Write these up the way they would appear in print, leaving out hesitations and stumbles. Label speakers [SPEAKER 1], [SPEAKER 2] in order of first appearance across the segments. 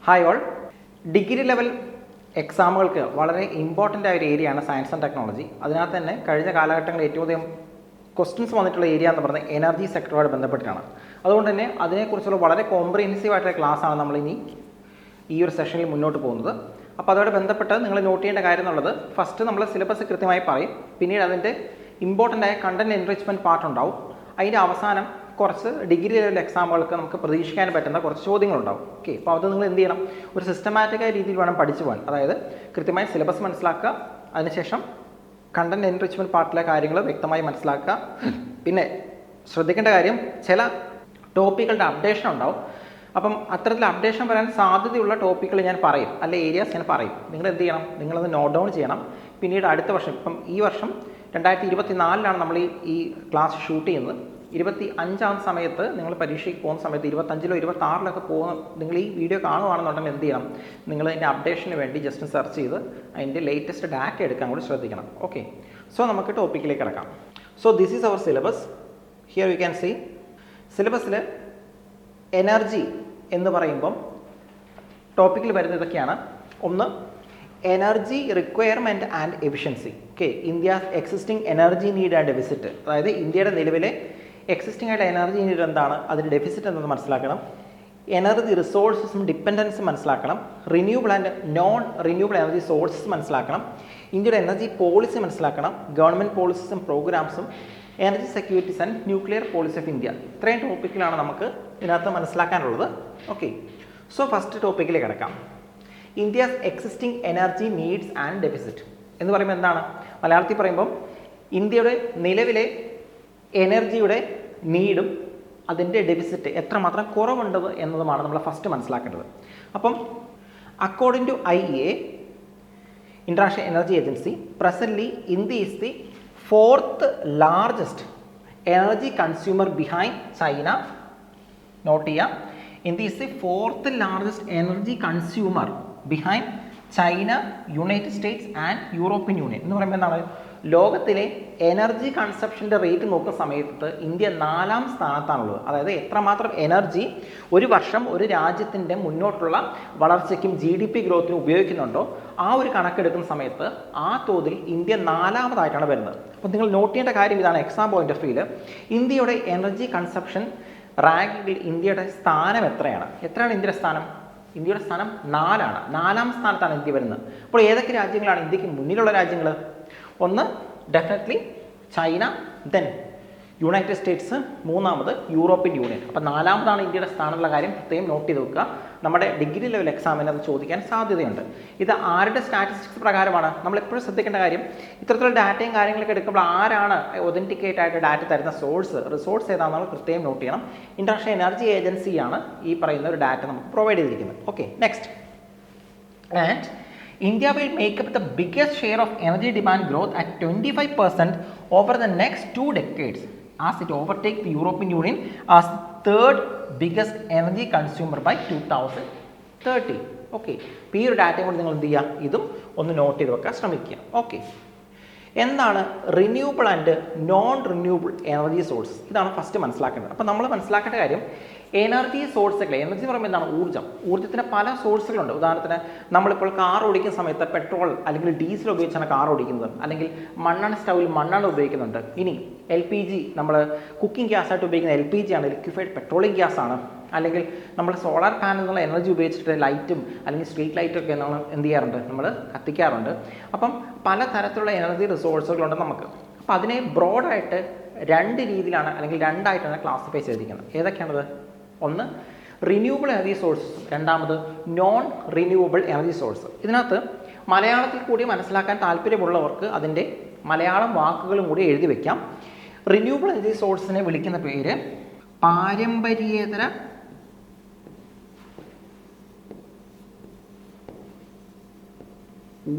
[SPEAKER 1] Hi all. Degree level എക്സാമുകൾക്ക് വളരെ important ആയ ഒരു ഏരിയയാണ് സയൻസ് ആൻഡ് ടെക്നോളജി. അതിനകത്ത് തന്നെ കഴിഞ്ഞ കാലഘട്ടങ്ങളിൽ ഏറ്റവും അധികം ക്വസ്റ്റ്യൻസ് വന്നിട്ടുള്ള ഏരിയ എന്ന് പറയുന്നത് എനർജി സെക്ടറുമായിട്ട് ബന്ധപ്പെട്ടിട്ടാണ്. അതുകൊണ്ട് തന്നെ അതിനെക്കുറിച്ചുള്ള വളരെ കോംപ്രിഹെൻസീവ് ആയിട്ടുള്ള ക്ലാസ്സാണ് നമ്മളിനി ഈ ഒരു സെഷനിൽ മുന്നോട്ട് പോകുന്നത്. അപ്പോൾ അതോടെ ബന്ധപ്പെട്ട് നിങ്ങൾ നോട്ട് ചെയ്യേണ്ട കാര്യം എന്നുള്ളത്, ഫസ്റ്റ് നമ്മൾ സിലബസ് കൃത്യമായി പറയും, പിന്നീട് അതിൻ്റെ ഇമ്പോർട്ടൻ്റ് ആയ കണ്ടൻറ് എൻറിച്ച്മെൻറ്റ് പാർട്ട് ഉണ്ടാവും, അതിൻ്റെ അവസാനം കുറച്ച് ഡിഗ്രി ലെവൽ എക്സാമുകൾക്ക് നമുക്ക് പ്രതീക്ഷിക്കാൻ പറ്റുന്ന കുറച്ച് ചോദ്യങ്ങളുണ്ടാവും. ഓക്കെ, അപ്പോൾ അത് നിങ്ങൾ എന്ത് ചെയ്യണം, ഒരു സിസ്റ്റമാറ്റിക്കായ രീതിയിൽ വേണം പഠിച്ചു പോകാൻ. അതായത് കൃത്യമായി സിലബസ് മനസ്സിലാക്കുക, അതിനുശേഷം കണ്ടൻറ് എൻറിച്ച്മെൻറ്റ് പാർട്ടിലെ കാര്യങ്ങൾ വ്യക്തമായി മനസ്സിലാക്കുക. പിന്നെ ശ്രദ്ധിക്കേണ്ട കാര്യം, ചില ടോപ്പിക്കുകളുടെ അപ്ഡേഷൻ ഉണ്ടാവും. അപ്പം അത്തരത്തിൽ അപ്ഡേഷൻ വരാൻ സാധ്യതയുള്ള ടോപ്പിക്കുകൾ ഞാൻ പറയും, അല്ലെ ഏരിയാസ് ഞാൻ പറയും. നിങ്ങൾ എന്ത് ചെയ്യണം, നിങ്ങളത് നോട്ട് ഡൗൺ ചെയ്യണം. പിന്നീട് അടുത്ത വർഷം, ഇപ്പം ഈ വർഷം 2024 നമ്മൾ ഈ ക്ലാസ് ഷൂട്ട് ചെയ്യുന്നത്. 25 സമയത്ത് നിങ്ങൾ പരീക്ഷയ്ക്ക് പോകുന്ന സമയത്ത് 25-ലോ 26-ലൊക്കെ പോകുന്ന നിങ്ങൾ ഈ വീഡിയോ കാണുകയാണെന്നുണ്ടെങ്കിൽ എന്ത് ചെയ്യണം, നിങ്ങൾ അതിൻ്റെ അപ്ഡേഷന് വേണ്ടി ജസ്റ്റ് സെർച്ച് ചെയ്ത് അതിൻ്റെ ലേറ്റസ്റ്റ് ഡാറ്റ എടുക്കാൻ കൂടി ശ്രദ്ധിക്കണം. ഓക്കെ, സോ നമുക്ക് ടോപ്പിക്കിലേക്ക് കിടക്കാം. So this is our syllabus. Here you can see സിലബസിൽ എനർജി എന്ന് പറയുമ്പം ടോപ്പിക്കിൽ വരുന്ന ഇതൊക്കെയാണ്. ഒന്ന്, energy requirement and efficiency. Okay, India's existing energy need and deficit. അതായത് ഇന്ത്യയുടെ നിലവിലെ എക്സിസ്റ്റിംഗ് ആയിട്ട് എനർജി നീഡ് എന്താണ്, അതിൻ്റെ ഡെഫിസിറ്റ് എന്തെന്ന് മനസ്സിലാക്കണം. എനർജി റിസോഴ്സസും ഡിപ്പെൻഡൻസും മനസ്സിലാക്കണം. Renewable and non renewable energy sources മനസ്സിലാക്കണം. ഇന്ത്യയുടെ എനർജി പോളിസി മനസ്സിലാക്കണം. ഗവൺമെൻറ് പോളിസീസും പ്രോഗ്രാംസും, energy securities and nuclear policy of India. ഇത്രയും ടോപ്പിക്കിലാണ് നമുക്ക് ഇതിനകത്ത് മനസ്സിലാക്കാനുള്ളത്. ഓക്കെ, സോ ഫസ്റ്റ് ടോപ്പിക്കിലേക്ക് കിടക്കാം. India's existing energy needs and deficit എന്ന് പറയുമ്പോൾ എന്താണ്, മലയാളത്തിൽ പറയുമ്പം ഇന്ത്യയുടെ നിലവിലെ എനർജിയുടെ നീഡും അതിൻ്റെ ഡെഫിസിറ്റ് എത്രമാത്രം കുറവുണ്ട് എന്നതുമാണ് നമ്മൾ ഫസ്റ്റ് മനസ്സിലാക്കേണ്ടത്. അപ്പം according to IEA, international energy agency, presently India is the 4th largest energy consumer behind China. Note ചെയ്യാം, India is the 4th largest energy consumer behind China, United States and European Union. എന്ന് പറയുമ്പോൾ എന്താണ്, ലോകത്തിലെ energy കൺസപ്ഷൻ്റെ rate നോക്കുന്ന സമയത്ത് India 4ാം സ്ഥാനത്താണുള്ളത്. അതായത് എത്രമാത്രം energy ഒരു വർഷം ഒരു രാജ്യത്തിൻ്റെ മുന്നോട്ടുള്ള വളർച്ചയ്ക്കും GDP ഗ്രോത്തിനും ഉപയോഗിക്കുന്നുണ്ടോ, ആ ഒരു കണക്കെടുക്കുന്ന സമയത്ത് ആ തോതിൽ ഇന്ത്യ 4ാമതായിട്ടാണ് വരുന്നത്. അപ്പോൾ നിങ്ങൾ നോട്ട് ചെയ്യേണ്ട കാര്യം ഇതാണ്, എക്സാം പോയിന്റ് ഓഫ് വ്യൂവിൽ ഇന്ത്യയുടെ എനർജി കൺസപ്ഷൻ റാങ്കിങ്ങിൽ ഇന്ത്യയുടെ സ്ഥാനം എത്രയാണ് ഇന്ത്യയുടെ സ്ഥാനം? ഇന്ത്യയുടെ സ്ഥാനം 4ആണ്. 4ാം സ്ഥാനത്താണ് ഇന്ത്യ വരുന്നത്. അപ്പോൾ ഏതൊക്കെ രാജ്യങ്ങളാണ് ഇന്ത്യക്ക് മുന്നിലുള്ള രാജ്യങ്ങൾ? ഒന്ന് definitely China, then United States, 3ാമത് യൂറോപ്യൻ യൂണിയൻ. അപ്പോൾ 4ാമതാണ് ഇന്ത്യയുടെ സ്ഥാനമുള്ള കാര്യം പ്രത്യേകം നോട്ട് ചെയ്ത് വെക്കുക. നമ്മുടെ ഡിഗ്രി ലെവൽ എക്സാമിന് അത് ചോദിക്കാൻ സാധ്യതയുണ്ട്. ഇത് ആരുടെ സ്റ്റാറ്റിസ്റ്റിക്സ് പ്രകാരമാണ്? നമ്മൾ എപ്പോഴും ശ്രദ്ധിക്കേണ്ട കാര്യം, ഇത്തരത്തിലുള്ള ഡാറ്റയും കാര്യങ്ങളൊക്കെ എടുക്കുമ്പോൾ ആരാണ് ഒതൻറ്റിക്കേറ്റ് ആയിട്ട് ഡാറ്റ തരുന്ന റിസോഴ്സ് ഏതാണെന്ന് പ്രത്യേകം നോട്ട് ചെയ്യണം. ഇൻ്റർനാഷണൽ എനർജി ഏജൻസിയാണ് ഈ പറയുന്ന ഒരു ഡാറ്റ നമുക്ക് പ്രൊവൈഡ് ചെയ്തിരിക്കുന്നത്. Okay, next. And India will make up the biggest share of energy demand growth at 25% over the next 2 decades as it overtakes the European Union as 3rd biggest energy consumer by 2030. Okay, ഈ ഒരു ഡാറ്റയും കൂടി നിങ്ങൾ എന്ത് ചെയ്യുക, ഇതും ഒന്ന് not ചെയ്ത് വെക്കാൻ ശ്രമിക്കുക. ഓക്കെ, എന്താണ് renewable and non renewable energy source? ഇതാണ് ഫസ്റ്റ് മനസ്സിലാക്കേണ്ടത്. അപ്പോൾ നമ്മൾ മനസ്സിലാക്കേണ്ട കാര്യം, എനർജി സോഴ്സുകൾ, എനർജി എന്ന് പറയുമ്പോൾ എന്താണ്, ഊർജ്ജത്തിന് പല സോഴ്സുകളുണ്ട്. ഉദാഹരണത്തിന് നമ്മളിപ്പോൾ കാർ ഓടിക്കുന്ന സമയത്ത് പെട്രോൾ അല്ലെങ്കിൽ ഡീസൽ ഉപയോഗിച്ചാണ് കാർ ഓടിക്കുന്നത്, അല്ലെങ്കിൽ മണ്ണെണ്ണ സ്റ്റൗവിൽ മണ്ണെണ്ണ ഉപയോഗിക്കുന്നുണ്ട്. ഇനി LPG, നമ്മൾ കുക്കിംഗ് ഗ്യാസായിട്ട് ഉപയോഗിക്കുന്ന LPG ആണ്, ലിക്വിഫൈഡ് പെട്രോളിയം ഗ്യാസ് ആണ്. അല്ലെങ്കിൽ നമ്മൾ സോളാർ പാനൽ എന്നുള്ള എനർജി ഉപയോഗിച്ചിട്ട് ലൈറ്റും അല്ലെങ്കിൽ സ്ട്രീറ്റ് ലൈറ്റൊക്കെ നമ്മൾ എന്ത് ചെയ്യാറുണ്ട്, നമ്മൾ കത്തിക്കാറുണ്ട്. അപ്പം പല തരത്തിലുള്ള എനർജി റിസോഴ്സുകളുണ്ട് നമുക്ക്. അപ്പോൾ അതിനെ ബ്രോഡായിട്ട് 2 രീതിയിലാണ് അല്ലെങ്കിൽ 2ആയിട്ടാണ് ക്ലാസിഫൈ ചെയ്തിരിക്കുന്നത്. ഏതൊക്കെയാണത്? ഒന്ന് റിന്യൂവബിൾ എനർജി സോഴ്സസും, രണ്ടാമത് നോൺ റിന്യൂവബിൾ എനർജി സോഴ്സ്. ഇതിനകത്ത് മലയാളത്തിൽ കൂടി മനസ്സിലാക്കാൻ താല്പര്യമുള്ളവർക്ക് അതിൻ്റെ മലയാളം വാക്കുകളും കൂടി എഴുതി വയ്ക്കാം. റിന്യൂവബിൾ എനർജി സോഴ്സിനെ വിളിക്കുന്ന പേര് പാരമ്പര്യേതര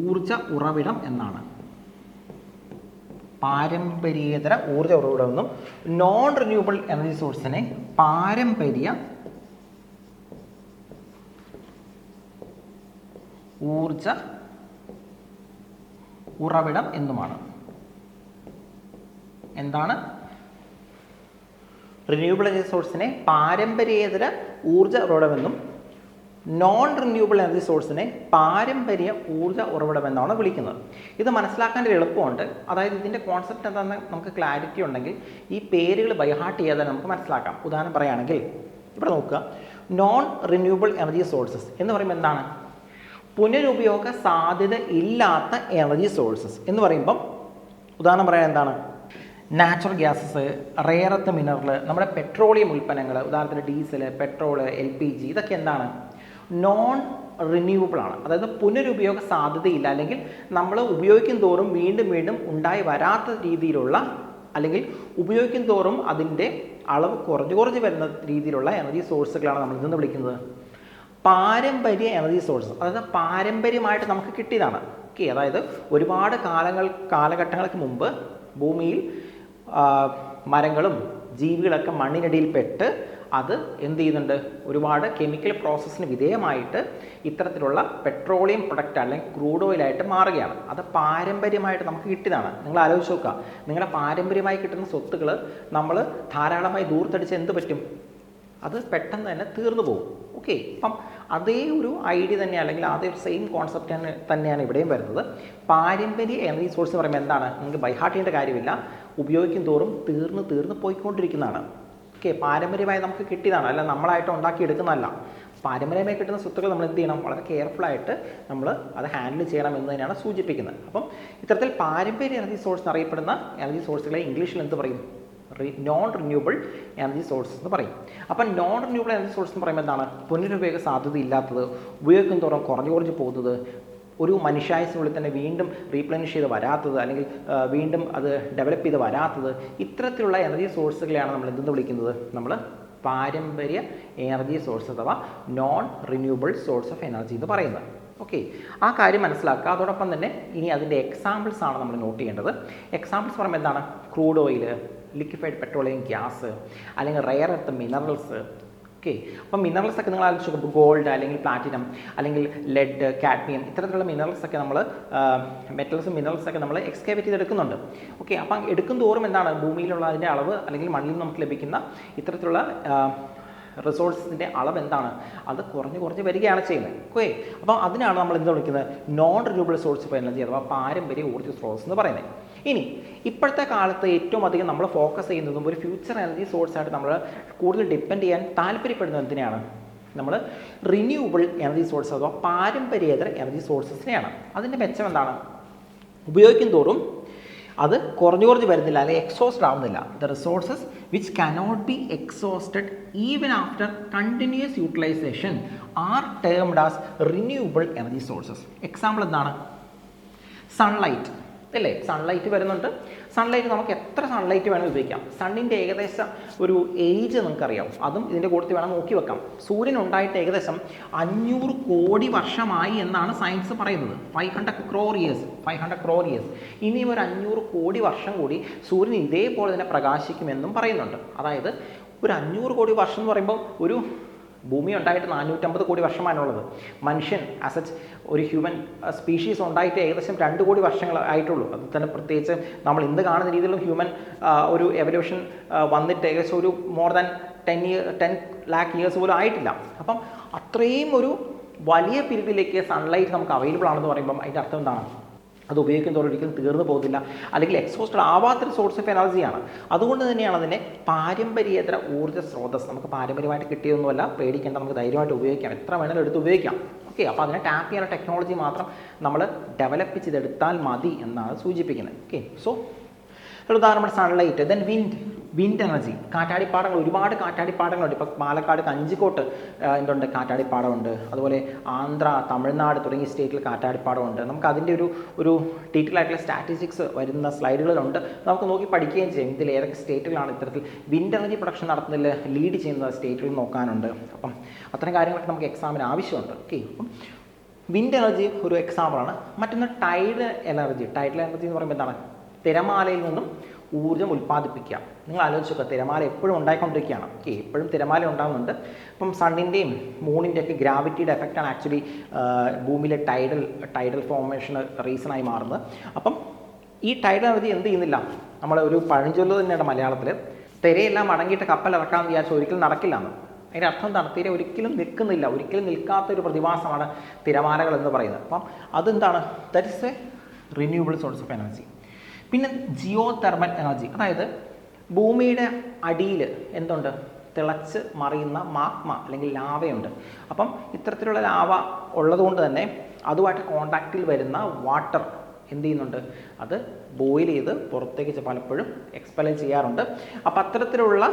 [SPEAKER 1] ഊർജ ഉറവിടം എന്നാണ്. പാരമ്പര്യേതര ഊർജ ഉറവിടം എന്നും, നോൺ റിന്യൂവബിൾ എനർജി സോഴ്സിനെ പാരമ്പര്യ ഊർജ ഉറവിടം എന്നുമാണ്. എന്താണ്? റിന്യൂവബിൾ എനർജി സോഴ്സിനെ പാരമ്പര്യേതര ഊർജ്ജ ഉറവിടമെന്നും നോൺ റിന്യൂവബിൾ എനർജി സോഴ്സിനെ പാരമ്പര്യ ഊർജ്ജ ഉറവിടമെന്നാണ് വിളിക്കുന്നത്. ഇത് മനസ്സിലാക്കാൻ ഒരു എളുപ്പമുണ്ട്. അതായത് ഇതിൻ്റെ കോൺസെപ്റ്റ് എന്താണെന്ന് നമുക്ക് ക്ലാരിറ്റി ഉണ്ടെങ്കിൽ ഈ പേരുകൾ ബൈഹാർട്ട് ചെയ്യാതെ നമുക്ക് മനസ്സിലാക്കാം. ഉദാഹരണം പറയുകയാണെങ്കിൽ ഇവിടെ നോക്കുക, നോൺ റിന്യൂവബിൾ എനർജി സോഴ്സസ് എന്ന് പറയുമ്പോൾ എന്താണ്? പുനരുപയോഗ സാധ്യത ഇല്ലാത്ത എനർജി സോഴ്സസ് എന്ന് പറയുമ്പം ഉദാഹരണം പറയാൻ എന്താണ്? Natural gases, rare earth mineral, നമ്മുടെ പെട്രോളിയം ഉൽപ്പന്നങ്ങൾ, ഉദാഹരണത്തിന് ഡീസൽ, പെട്രോൾ, LPG, ഇതൊക്കെ എന്താണ്? നോൺ റിന്യൂവബിൾ ആണ്. അതായത് പുനരുപയോഗ സാധ്യതയില്ല, അല്ലെങ്കിൽ നമ്മൾ ഉപയോഗിക്കും തോറും വീണ്ടും വീണ്ടും ഉണ്ടായി വരാത്ത രീതിയിലുള്ള, അല്ലെങ്കിൽ ഉപയോഗിക്കും തോറും അതിൻ്റെ അളവ് കുറഞ്ഞു വരുന്ന രീതിയിലുള്ള എനർജി സോഴ്സുകളാണ് നമ്മൾ ഇതെന്ന് വിളിക്കുന്നത് പാരമ്പര്യ എനർജി സോഴ്സ്. അതായത് പാരമ്പര്യമായിട്ട് നമുക്ക് കിട്ടിയതാണ്. ഓക്കെ, അതായത് ഒരുപാട് കാലഘട്ടങ്ങൾക്ക് മുമ്പ് ഭൂമിയിൽ മരങ്ങളും ജീവികളൊക്കെ മണ്ണിനടിയിൽപ്പെട്ട് അത് എന്ത് ചെയ്യുന്നുണ്ട്? ഒരുപാട് കെമിക്കൽ പ്രോസസ്സിന് വിധേയമായിട്ട് ഇത്തരത്തിലുള്ള പെട്രോളിയം പ്രൊഡക്റ്റ് അല്ലെങ്കിൽ ക്രൂഡ് ഓയിലായിട്ട് മാറുകയാണ്. അത് പാരമ്പര്യമായിട്ട് നമുക്ക് കിട്ടിയതാണ്. നിങ്ങൾ ആലോചിച്ച് നോക്കുക, നിങ്ങളുടെ പാരമ്പര്യമായി കിട്ടുന്ന സ്വത്തുക്കൾ നമ്മൾ ധാരാളമായി ദൂർത്തടിച്ച് എന്ത് പറ്റും? അത് പെട്ടെന്ന് തന്നെ തീർന്നു പോകും. ഓക്കെ, അപ്പം അതേ ഒരു ഐഡിയ തന്നെ, അല്ലെങ്കിൽ അതേ ഒരു സെയിം കോൺസെപ്റ്റ് തന്നെയാണ് ഇവിടെയും വരുന്നത്. പാരമ്പര്യ എനർജി സോഴ്സ് എന്ന് പറയുമ്പോൾ എന്താണ്? നിങ്ങൾക്ക് ബൈഹാർട്ട് ചെയ്യേണ്ട കാര്യമില്ല. ഉപയോഗിക്കും തോറും തീർന്ന് പോയിക്കൊണ്ടിരിക്കുന്നതാണ്. ഓക്കെ, പാരമ്പര്യമായി നമുക്ക് കിട്ടിയതാണ്, അല്ല നമ്മളായിട്ട് ഉണ്ടാക്കിയെടുക്കുന്നതല്ല. പാരമ്പര്യമായി കിട്ടുന്ന സ്വത്തുക്കൾ നമ്മൾ എന്ത് ചെയ്യണം? വളരെ കെയർഫുള്ളായിട്ട് നമ്മൾ അത് ഹാൻഡിൽ ചെയ്യണം എന്ന് തന്നെയാണ് സൂചിപ്പിക്കുന്നത്. അപ്പം ഇത്തരത്തിൽ പാരമ്പര്യ എനർജി സോഴ്സ് എന്നറിയപ്പെടുന്ന എനർജി സോഴ്സുകളെ ഇംഗ്ലീഷിൽ എന്ത് പറയും? നോൺ റിന്യൂവബിൾ എനർജി സോഴ്സ് എന്ന് പറയും. അപ്പം നോൺ റിന്യൂവബിൾ എനർജി സോഴ്സ് എന്ന് പറയുമ്പോൾ എന്താണ്? പുനരുപയോഗ സാധ്യത ഇല്ലാത്തത്, ഉപയോഗിക്കും തോറും കുറഞ്ഞു പോകുന്നത്, ഒരു മനുഷ്യായുസിനുള്ളിൽ തന്നെ വീണ്ടും റീപ്ലനിഷ് ചെയ്ത് വരാത്തത്, അല്ലെങ്കിൽ വീണ്ടും അത് ഡെവലപ്പ് ചെയ്ത് വരാത്തത്, ഇത്തരത്തിലുള്ള എനർജി സോഴ്സുകളെയാണ് നമ്മൾ എന്തെന്ന് വിളിക്കുന്നത്? നമ്മൾ പാരമ്പര്യ എനർജി സോഴ്സ് അഥവാ non renewable source of energy എന്ന് പറയുന്നത്. ഓക്കെ, ആ കാര്യം മനസ്സിലാക്കുക. അതോടൊപ്പം തന്നെ ഇനി അതിൻ്റെ എക്സാമ്പിൾസ് ആണ് നമ്മൾ നോട്ട് ചെയ്യേണ്ടത്. എക്സാമ്പിൾസ് പറയുമ്പോൾ എന്താണ്? Crude oil, liquefied petroleum gas, അല്ലെങ്കിൽ റെയർ എർത്ത് മിനറൽസ്. ഓക്കെ, അപ്പം മിനറൽസ് ഒക്കെ നിങ്ങൾ ആലോചിച്ച് നോക്കുമ്പോൾ ഗോൾഡ്, അല്ലെങ്കിൽ പ്ലാറ്റിനം, അല്ലെങ്കിൽ ലെഡ്, കാഡ്മിയം, ഇത്തരത്തിലുള്ള മിനറൽസ് ഒക്കെ നമ്മൾ മെറ്റൽസും മിനറൽസ് ഒക്കെ നമ്മൾ എക്സ്കേവേറ്റ് ചെയ്തെടുക്കുന്നുണ്ട്. ഓക്കെ, അപ്പം എടുക്കും തോറും എന്താണ്? ഭൂമിയിലുള്ള അതിൻ്റെ അളവ്, അല്ലെങ്കിൽ മണ്ണിൽ നിന്ന് നമുക്ക് ലഭിക്കുന്ന ഇത്തരത്തിലുള്ള റിസോഴ്സിൻ്റെ അളവ് എന്താണ്? അത് കുറഞ്ഞ് വരികയാണ് ചെയ്യുന്നത്. ഓക്കെ, അപ്പോൾ അതിനാണ് നമ്മൾ എന്ത് വിളിക്കുന്നത്? Non renewable source of energy അഥവാ പാരമ്പര്യ ഊർജ്ജ സ്രോതസ് എന്ന് പറയുന്നത്. ഇനി ഇപ്പോഴത്തെ കാലത്ത് ഏറ്റവും അധികം നമ്മൾ ഫോക്കസ് ചെയ്യുന്നതും ഒരു ഫ്യൂച്ചർ എനർജി സോഴ്സായിട്ട് നമ്മൾ കൂടുതൽ ഡിപ്പെൻഡ് ചെയ്യാൻ താല്പര്യപ്പെടുന്നത് എന്തിനാണ്? നമ്മൾ റിന്യൂവബിൾ എനർജി സോഴ്സ് അഥവാ പാരമ്പര്യേതര എനർജി സോഴ്സസിനെയാണ്. അതിൻ്റെ മെച്ചം എന്താണ്? ഉപയോഗിക്കും തോറും അത് കുറഞ്ഞു വരുന്നില്ല, അല്ലെങ്കിൽ എക്സോസ്റ്റ് ആവുന്നില്ല. The resources which cannot be exhausted even after continuous utilisation are termed as renewable energy sources. Example എന്താണ്? സൺലൈറ്റ് അല്ലേ? സൺലൈറ്റ് വരുന്നുണ്ട്. സൺലൈറ്റ് നമുക്ക് എത്ര സൺലൈറ്റ് വേണം ഉപയോഗിക്കാം. സണ്ണിൻ്റെ ഏകദേശം ഒരു ഏജ് നിങ്ങൾക്കറിയാം, അതും ഇതിൻ്റെ കൂട്ടത്തിൽ വേണം നോക്കി വെക്കാം. സൂര്യൻ ഉണ്ടായിട്ട് ഏകദേശം 500 കോടി വർഷമായി എന്നാണ് സയൻസ് പറയുന്നത്. 500 crore years. ഇനിയും ഒരു 500 കോടി വർഷം കൂടി സൂര്യൻ ഇതേപോലെ തന്നെ പ്രകാശിക്കുമെന്നും പറയുന്നുണ്ട്. അതായത് ഒരു 500 കോടി വർഷം എന്ന് പറയുമ്പോൾ ഒരു ഭൂമി ഉണ്ടായിട്ട് 450 കോടി വർഷമാണുള്ളത്. മനുഷ്യൻ ആസച്ച് ഒരു ഹ്യൂമൻ സ്പീഷീസ് ഉണ്ടായിട്ട് ഏകദേശം 2 കോടി വർഷങ്ങൾ ആയിട്ടുള്ളൂ. അത് തന്നെ പ്രത്യേകിച്ച് നമ്മൾ ഇന്ന് കാണുന്ന രീതിയിലുള്ള ഹ്യൂമൻ ഒരു എവല്യൂഷൻ വന്നിട്ട് ഏകദേശം ഒരു മോർ ദാൻ 10 lakh years പോലും ആയിട്ടില്ല. അപ്പം അത്രയും ഒരു വലിയ പീരീഡിലേക്ക് സൺലൈറ്റ് നമുക്ക് അവൈലബിൾ ആണെന്ന് പറയുമ്പം അതിൻ്റെ അർത്ഥം എന്താണ്? അത് ഉപയോഗിക്കുന്നതോടെ ഒരിക്കലും തീർന്നു പോകുന്നില്ല, അല്ലെങ്കിൽ എക്സോസ്റ്റഡ് ആവാത്തൊരു സോഴ്സ് ഓഫ് എനർജിയാണ്. അതുകൊണ്ട് തന്നെയാണ് അതിനെ പാരമ്പര്യേതര ഊർജ്ജ സ്രോതസ്. നമുക്ക് പാരമ്പര്യമായിട്ട് കിട്ടിയൊന്നുമല്ല, പേടിക്കേണ്ട, നമുക്ക് ധൈര്യമായിട്ട് ഉപയോഗിക്കാം, എത്ര വേണമെങ്കിലും എടുത്ത് ഉപയോഗിക്കാം. ഓക്കെ, അപ്പോൾ അതിനെ ടാപ്പ് ചെയ്യാനുള്ള ടെക്നോളജി മാത്രം നമ്മൾ ഡെവലപ്പ് ചെയ്തെടുത്താൽ മതി എന്നാണ് സൂചിപ്പിക്കുന്നത്. ഓക്കെ, സോ ഉദാഹരണം സൺലൈറ്റ്, ദെൻ വിൻഡ് എനർജി, കാറ്റാടിപ്പാടങ്ങൾ, ഒരുപാട് കാറ്റാടിപ്പാടങ്ങളുണ്ട്. ഇപ്പോൾ പാലക്കാട് കഞ്ചിക്കോട്ട് എന്തുണ്ട്? കാറ്റാടിപ്പാടമുണ്ട്. അതുപോലെ ആന്ധ്ര, തമിഴ്നാട് തുടങ്ങിയ സ്റ്റേറ്റിൽ കാറ്റാടിപ്പാടമുണ്ട്. നമുക്ക് അതിൻ്റെ ഒരു ഡീറ്റെയിൽ ആയിട്ടുള്ള സ്റ്റാറ്റിസ്റ്റിക്സ് വരുന്ന സ്ലൈഡുകളുണ്ട്. നമുക്ക് നോക്കി പഠിക്കുകയും ചെയ്യും. ഇതിൽ ഏതൊക്കെ സ്റ്റേറ്റുകളാണ് ഇത്തരത്തിൽ വിൻഡ് എനർജി പ്രൊഡക്ഷൻ നടത്തുന്നതിൽ ലീഡ് ചെയ്യുന്ന സ്റ്റേറ്റുകൾ നോക്കാനുണ്ട്. അപ്പം അത്തരം കാര്യങ്ങളൊക്കെ നമുക്ക് എക്സാമിന് ആവശ്യമുണ്ട്. ഓക്കെ, അപ്പം വിൻഡ് എനർജി ഒരു എക്സാമ്പിളാണ്. മറ്റൊന്ന് ടൈഡൽ എനർജി. ടൈഡൽ എനർജി എന്ന് പറയുമ്പോൾ എന്താണ്? തിരമാലയിൽ നിന്നും ഊർജ്ജം ഉൽപ്പാദിപ്പിക്കുക. നിങ്ങൾ ആലോചിച്ച് നോക്കുക, തിരമാല എപ്പോഴും ഉണ്ടായിക്കൊണ്ടിരിക്കുകയാണ്. ഓക്കെ, എപ്പോഴും തിരമാല ഉണ്ടാകുന്നുണ്ട്. അപ്പം സണ്ണിൻ്റെയും മൂണിൻ്റെ ഒക്കെ ഗ്രാവിറ്റിയുടെ എഫക്റ്റാണ് ആക്ച്വലി ഭൂമിയിലെ ടൈഡൽ ഫോർമേഷന് റീസണായി മാറുന്നത്. അപ്പം ഈ ടൈഡൽ എനർജി എന്ത് ചെയ്യുന്നില്ല? നമ്മൾ ഒരു പഴഞ്ചൊല്ല് തന്നെയാണ് മലയാളത്തിൽ, തിരയെല്ലാം അടങ്ങിയിട്ട് കപ്പൽ ഇറക്കാമെന്ന് വിചാരിച്ചാൽ ഒരിക്കലും നടക്കില്ല എന്ന്. അതിൻ്റെ അർത്ഥം എന്താണ്? തിര ഒരിക്കലും നിൽക്കുന്നില്ല, ഒരിക്കലും നിൽക്കാത്തൊരു പ്രതിഭാസമാണ് തിരമാലകൾ എന്ന് പറയുന്നത്. അപ്പം അതെന്താണ്? That is A renewable source of energy. പിന്നെ ജിയോ തെർമൽ എനർജി, അതായത് ഭൂമിയുടെ അടിയിൽ എന്തുണ്ട്? തിളച്ച് മറിയുന്ന മാഗ്മ അല്ലെങ്കിൽ ലാവയുണ്ട്. അപ്പം ഇത്തരത്തിലുള്ള ലാവ ഉള്ളതുകൊണ്ട് തന്നെ അതുമായിട്ട് കോണ്ടാക്റ്റിൽ വരുന്ന വാട്ടർ എന്ത് ചെയ്യുന്നുണ്ട്? അത് ബോയിൽ ചെയ്ത് പുറത്തേക്ക് പലപ്പോഴും എക്സ്പെൽ ചെയ്യാറുണ്ട്. അപ്പോൾ അത്തരത്തിലുള്ള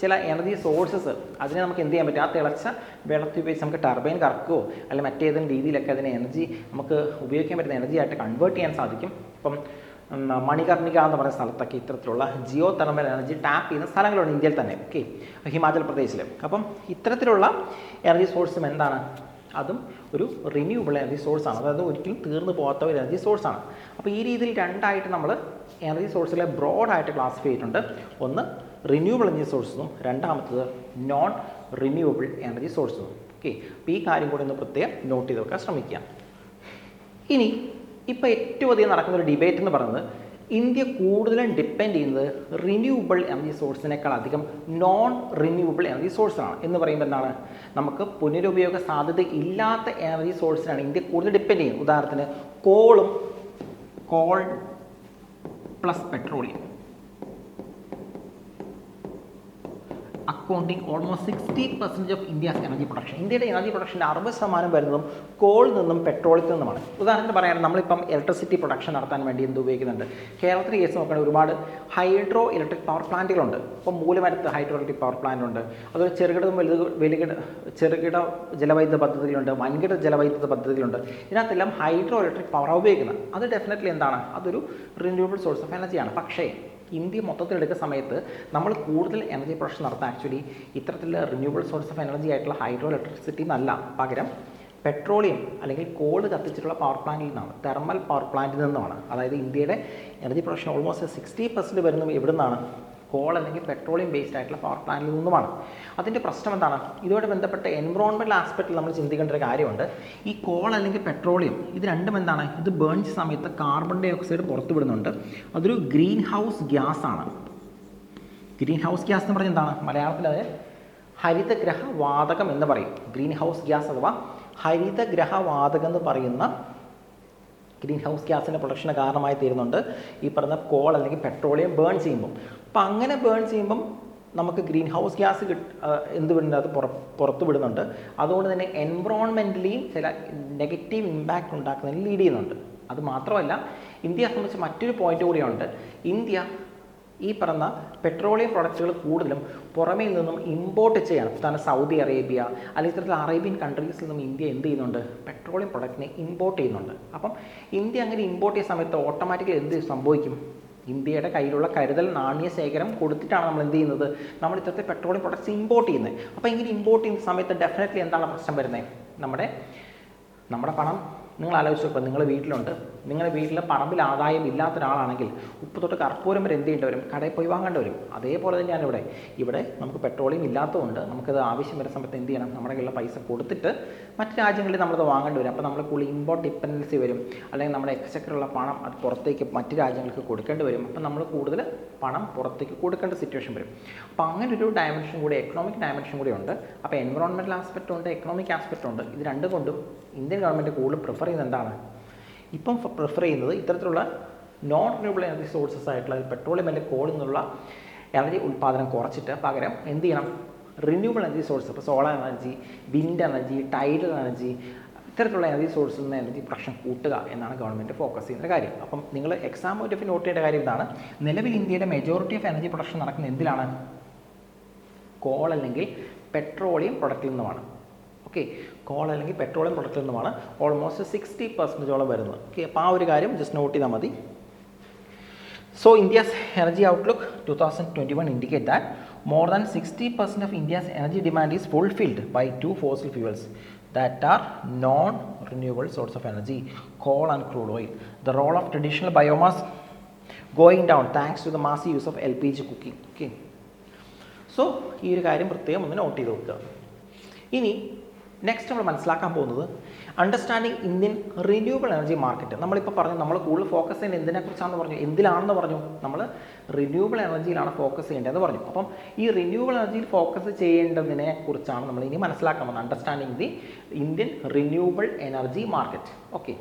[SPEAKER 1] ചില എനർജി സോഴ്സസ് അതിനെ നമുക്ക് എന്ത് ചെയ്യാൻ പറ്റും? ആ തിളച്ച വെള്ളത്തിൽ ഉപയോഗിച്ച് നമുക്ക് ടർബൈൻ കറക്കുകയോ അല്ലെങ്കിൽ മറ്റേതെങ്കിലും രീതിയിലൊക്കെ അതിനെ എനർജി നമുക്ക് ഉപയോഗിക്കാൻ പറ്റുന്ന എനർജി ആയിട്ട് കൺവേർട്ട് ചെയ്യാൻ സാധിക്കും. ഇപ്പം മണികർണിക എന്ന് പറയുന്ന സ്ഥലത്തൊക്കെ ഇത്തരത്തിലുള്ള ജിയോ തെർമൽ എനർജി ടാപ്പ് ചെയ്യുന്ന സ്ഥലങ്ങളുണ്ട് ഇന്ത്യയിൽ തന്നെ. ഓക്കെ, ഹിമാചൽ പ്രദേശിൽ. അപ്പം ഇത്തരത്തിലുള്ള എനർജി സോഴ്സും എന്താണ്? അതും ഒരു റിന്യൂവബിൾ എനർജി സോഴ്സാണ്. അതായത് ഒരിക്കലും തീർന്നു പോകാത്ത ഒരു എനർജി സോഴ്സാണ്. അപ്പോൾ ഈ രീതിയിൽ രണ്ടായിട്ട് നമ്മൾ എനർജി സോഴ്സിലെ ബ്രോഡായിട്ട് ക്ലാസിഫൈ ചെയ്തിട്ടുണ്ട്. ഒന്ന് റിന്യൂവബിൾ എനർജി സോഴ്സും രണ്ടാമത്തത് നോൺ റിന്യൂവബിൾ എനർജി സോഴ്സും. ഓക്കെ, അപ്പോൾ ഈ കാര്യം കൂടി ഒന്ന് പ്രത്യേകം നോട്ട് ചെയ്ത് വെക്കാൻ ശ്രമിക്കുക. ഇനി ഇപ്പോൾ ഏറ്റവും അധികം നടക്കുന്ന ഒരു ഡിബേറ്റ് എന്ന് പറയുന്നത് ഇന്ത്യ കൂടുതലും ഡിപ്പെൻഡ് ചെയ്യുന്നത് റിന്യൂവബിൾ എനർജി സോഴ്സിനേക്കാൾ അധികം നോൺ റിന്യൂവബിൾ എനർജി സോഴ്സാണ്. എന്ന് പറയുമ്പോൾ എന്താണ്? നമുക്ക് പുനരുപയോഗ സാധ്യത ഇല്ലാത്ത എനർജി സോഴ്സിനാണ് ഇന്ത്യ കൂടുതൽ ഡിപ്പെൻഡ് ചെയ്യുന്നത്. ഉദാഹരണത്തിന് call plus petroleum accounting almost 60% of India's energy production. ഇന്ത്യയുടെ എനർജി പ്രൊഡക്ഷൻ്റെ 60% വരുന്നതും കോളിൽ നിന്നും പെട്രോളിൽ നിന്നുമാണ്. ഉദാഹരണത്തിന് പറയാൻ നമ്മളിപ്പം ഇലക്ട്രിസിറ്റി പ്രൊഡക്ഷൻ നടത്താൻ വേണ്ടി എന്ത് ഉപയോഗിക്കുന്നുണ്ട്? കേരളത്തിൽ കേസ് നോക്കുകയാണെങ്കിൽ ഒരുപാട് ഹൈഡ്രോ ഇലക്ട്രിക് പവർ പ്ലാന്റുകളുണ്ട്. ഇപ്പം മൂലമരത്ത് ഹൈഡ്രോ ഇലക്ട്രിക് പവർ പ്ലാന്റ് ഉണ്ട്. അതുപോലെ ചെറുകിട ജലവൈദ്യുത പദ്ധതികളുണ്ട്, വൻകിട ജലവൈദ്യുത പദ്ധതികളുണ്ട്. ഇതിനകത്തെല്ലാം ഹൈഡ്രോ ഇലക്ട്രിക് പവറാണ് ഉപയോഗിക്കുന്നത്. അത് ഡെഫിനറ്റ്ലി എന്താണ്? അതൊരു റിന്യൂവബിൾ സോഴ്സ് ഓഫ് എനർജിയാണ്. പക്ഷേ ഇന്ത്യ മൊത്തത്തിൽ എടുക്കുന്ന സമയത്ത് നമ്മൾ കൂടുതൽ എനർജി പ്രൊഡക്ഷൻ നടത്താൻ ആക്ച്വലി ഇത്തരത്തിലുള്ള റിന്യൂവബിൾ സോഴ്സ് ഓഫ് എനർജി ആയിട്ടുള്ള ഹൈഡ്രോ ഇലക്ട്രിസിറ്റി എന്നല്ല, പകരം പെട്രോളിയം അല്ലെങ്കിൽ കോൾ കത്തിച്ചിട്ടുള്ള പവർ പ്ലാന്റിൽ നിന്നാണ്, തെർമൽ പവർ പ്ലാന്റിൽ നിന്നുമാണ്. അതായത് ഇന്ത്യയുടെ എനർജി പ്രൊഡക്ഷൻ ഓൾമോസ്റ്റ് 60% വരുന്നത് എവിടെ നിന്നാണ്? കോൾ അല്ലെങ്കിൽ പെട്രോളിയം ബേസ്ഡ് ആയിട്ടുള്ള പവർ പ്ലാന്റിൽ നിന്നുമാണ്. അതിൻ്റെ പ്രശ്നം എന്താണ്? ഇതുമായിട്ട് ബന്ധപ്പെട്ട എൻവറോൺമെൻറ്റൽ ആസ്പെക്റ്റിൽ നമ്മൾ ചിന്തിക്കേണ്ട ഒരു കാര്യമുണ്ട്. ഈ കോൾ അല്ലെങ്കിൽ പെട്രോളിയം ഇത് രണ്ടും എന്താണ്? ഇത് ബേൺ ചെയ്യുന്ന സമയത്ത് കാർബൺ ഡൈ ഓക്സൈഡ് പുറത്തു വിടുന്നുണ്ട്. അതൊരു ഗ്രീൻ ഹൗസ് ഗ്യാസ് ആണ്. ഗ്രീൻ ഹൗസ് ഗ്യാസ് എന്ന് പറഞ്ഞാൽ എന്താണ്? മലയാളത്തിൽ അത് ഹരിതഗ്രഹവാതകം എന്ന് പറയും. ഗ്രീൻ ഹൗസ് ഗ്യാസ് അഥവാ ഹരിതഗ്രഹവാതകം എന്ന് പറയുന്ന ഗ്രീൻ ഹൗസ് ഗ്യാസിൻ്റെ പ്രൊഡക്ഷന് കാരണമായി തീരുന്നുണ്ട് ഈ പറഞ്ഞ കോൾ അല്ലെങ്കിൽ പെട്രോളിയം ബേൺ ചെയ്യുമ്പം. അപ്പം അങ്ങനെ ബേൺ ചെയ്യുമ്പം നമുക്ക് ഗ്രീൻ ഹൗസ് ഗ്യാസ് എന്ത് വിടുന്നുണ്ട്? അത് പുറത്തു വിടുന്നുണ്ട്. അതുകൊണ്ട് തന്നെ എൻവറോൺമെൻ്റലിയും ചില നെഗറ്റീവ് ഇമ്പാക്റ്റ് ഉണ്ടാക്കുന്നതിന് ലീഡ് ചെയ്യുന്നുണ്ട്. അത് മാത്രമല്ല ഇന്ത്യയെ സംബന്ധിച്ച് മറ്റൊരു പോയിന്റ് കൂടിയുണ്ട്. ഇന്ത്യ ഈ പറഞ്ഞ പെട്രോളിയം പ്രൊഡക്റ്റുകൾ കൂടുതലും പുറമേ നിന്നും ഇമ്പോർട്ട് ചെയ്യാണ്. ഉദാഹരണം സൗദി അറേബ്യ അല്ലെങ്കിൽ ഇത്തരത്തിലുള്ള അറേബ്യൻ കൺട്രീസിൽ നിന്നും ഇന്ത്യ എന്ത് ചെയ്യുന്നുണ്ട്? പെട്രോളിയം പ്രൊഡക്റ്റിനെ ഇമ്പോർട്ട് ചെയ്യുന്നുണ്ട്. അപ്പം ഇന്ത്യ അങ്ങനെ ഇമ്പോർട്ട് ചെയ്യുന്ന സമയത്ത് ഓട്ടോമാറ്റിക്കലി എന്ത് സംഭവിക്കും? ഇന്ത്യയുടെ കയ്യിലുള്ള കരുതൽ നാണ്യ ശേഖരം കൊടുത്തിട്ടാണ് നമ്മൾ എന്ത് ചെയ്യുന്നത്? നമ്മൾ ഇത്തരത്തിൽ പെട്രോളിയം പ്രൊഡക്ട്സ് ഇമ്പോർട്ട് ചെയ്യുന്നത്. അപ്പോൾ ഇങ്ങനെ ഇമ്പോർട്ട് ചെയ്യുന്ന സമയത്ത് ഡെഫിനറ്റ്ലി എന്താണ് പ്രശ്നം വരുന്നത്? നമ്മുടെ പണം നിങ്ങൾ ആലോചിച്ച് നോക്കുക. നിങ്ങളുടെ വീട്ടിലുണ്ട്, നിങ്ങളുടെ വീട്ടിൽ പറമ്പിൽ ആദായം ഇല്ലാത്ത ഒരാളാണെങ്കിൽ ഉപ്പ് തൊട്ട് കർപ്പൂരം വരെ എന്ത് ചെയ്യേണ്ടി വരും? കടയിൽ പോയി വാങ്ങേണ്ടി വരും. അതേപോലെ തന്നെയാണ് ഇവിടെ നമുക്ക് പെട്രോളിയം ഇല്ലാത്തതുകൊണ്ട് നമുക്കത് ആവശ്യം വരുന്ന സമയത്ത് എന്ത് ചെയ്യണം? നമ്മുടെ കയ്യിലുള്ള പൈസ കൊടുത്തിട്ട് മറ്റ് രാജ്യങ്ങളിൽ നമ്മളത് വാങ്ങേണ്ടി വരും. അപ്പോൾ നമ്മൾ കൂടുതൽ ഇമ്പോർട്ട് ഡിപ്പെൻഡൻസി വരും. അല്ലെങ്കിൽ നമ്മുടെ എക്സ്ചക്കറുള്ള പണം അത് പുറത്തേക്ക് മറ്റ് രാജ്യങ്ങൾക്ക് കൊടുക്കേണ്ടി വരും. അപ്പോൾ നമ്മൾ കൂടുതൽ പണം പുറത്തേക്ക് കൊടുക്കേണ്ട സിറ്റുവേഷൻ വരും. അപ്പോൾ അങ്ങനെ ഒരു ഡയമെൻഷൻ കൂടി, എക്കണോമിക് ഡയമെൻഷൻ കൂടി ഉണ്ട്. അപ്പോൾ എൻവറോൺമെൻറ്റൽ ആസ്പെക്റ്റ് ഉണ്ട്, എക്കണോമിക് ആസ്പെക്റ്റ് ഉണ്ട്. ഇത് രണ്ടും കൊണ്ടും ഇന്ത്യൻ ഗവൺമെൻറ് കൂടുതൽ പ്രിഫർ ചെയ്യുന്നത് എന്താണ്? ഇപ്പം പ്രിഫർ ചെയ്യുന്നത് ഇത്തരത്തിലുള്ള നോൺ റിന്യൂവബിൾ എനർജി സോഴ്സസ് ആയിട്ടുള്ള പെട്രോളിയം അല്ലെങ്കിൽ കോളിൽ നിന്നുള്ള എനർജി ഉൽപ്പാദനം കുറച്ചിട്ട് പകരം എന്ത് ചെയ്യണം? റിന്യൂവബിൾ എനർജി സോഴ്സ്, ഇപ്പോൾ solar energy, wind energy, tidal energy, ഇത്തരത്തിലുള്ള എനർജി സോഴ്സിൽ നിന്ന് എനർജി പ്രൊഡക്ഷൻ കൂട്ടുക എന്നാണ് ഗവൺമെൻറ് ഫോക്കസ് ചെയ്യുന്ന കാര്യം. അപ്പം നിങ്ങൾ എക്സാം പോയിന്റ് ഓഫ് നോട്ട് ചെയ്യേണ്ട കാര്യം ഇതാണ്. നിലവിൽ ഇന്ത്യയുടെ മെജോറിറ്റി ഓഫ് എനർജി പ്രൊഡക്ഷൻ നടക്കുന്നത് എന്തിലാണ്? കോൾ അല്ലെങ്കിൽ പെട്രോളിയം പ്രൊഡക്റ്റിൽ നിന്നുമാണ്. ഓക്കെ, കോൾ അല്ലെങ്കിൽ പെട്രോളിയം പ്രൊഡക്റ്റിൽ നിന്നുമാണ് ഓൾമോസ്റ്റ് 60% വരുന്നത്. ഓക്കെ, അപ്പോൾ ആ ഒരു കാര്യം ജസ്റ്റ് നോട്ട് ചെയ്താൽ മതി. So India's energy outlook 2021 indicate that more than 60% of India's energy demand is fulfilled by two fossil fuels that are non-renewable source of energy, coal and crude oil. The role of traditional biomass going down thanks to the massive use of LPG cooking. Okay. So ഈ ഒരു കാര്യം പ്രത്യേകം ഒന്ന് not ചെയ്ത് വെക്കുക. ഇനി next നമ്മൾ മനസ്സിലാക്കാൻ പോകുന്നത് understanding Indian renewable energy market. നമ്മളിപ്പോൾ പറഞ്ഞു നമ്മൾ കൂടുതൽ ഫോക്കസ് ചെയ്യുന്നത് എന്തിനെക്കുറിച്ചാണെന്ന് പറഞ്ഞു, എന്തിലാണെന്ന് പറഞ്ഞു, നമ്മൾ റിന്യൂവബിൾ എനർജിയിലാണ് ഫോക്കസ് ചെയ്യേണ്ടതെന്ന് പറഞ്ഞു. അപ്പം ഈ റിന്യൂവബിൾ എനർജിയിൽ ഫോക്കസ് ചെയ്യേണ്ടതിനെ കുറിച്ചാണ് നമ്മൾ ഇനി മനസ്സിലാക്കാൻ പോകുന്നത്. Understanding the Indian renewable energy market. Okay.